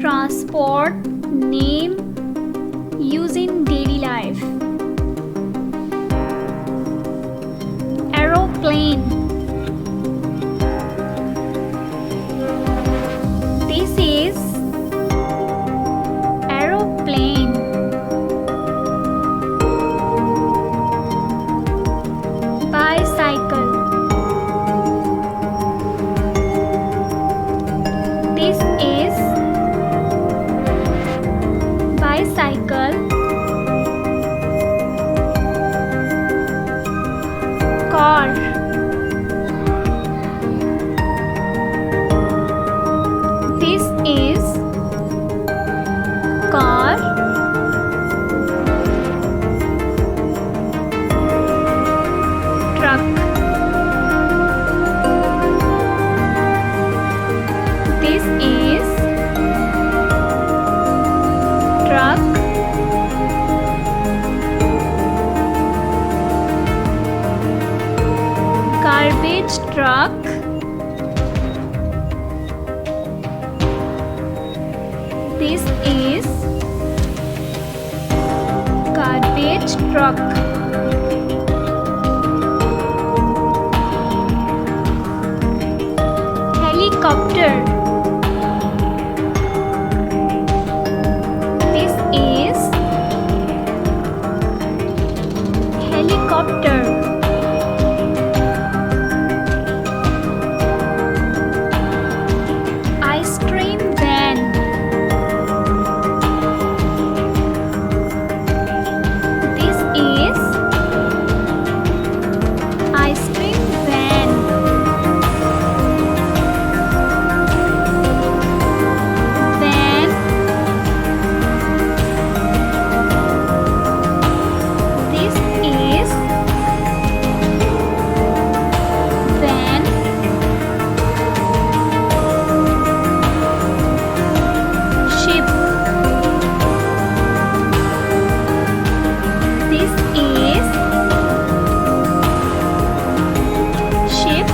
transport name used in daily life. Aeroplane. This is aeroplane. Bicycle. This is bicycle. Car. This is car. Truck. This is truck. Garbage truck. This is garbage truck. Helicopter. This is helicopter. Ice cream van. This is ice cream van. Van. This is van. Ship. This is ship.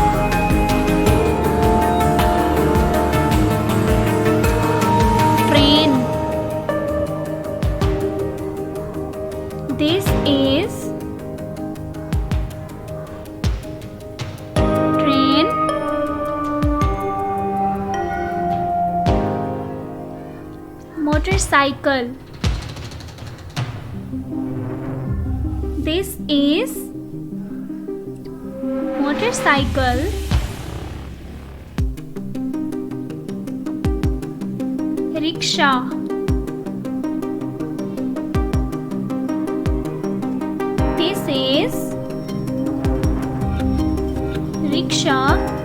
Train. This is train. Motorcycle. This is motorcycle. Rickshaw. This is rickshaw.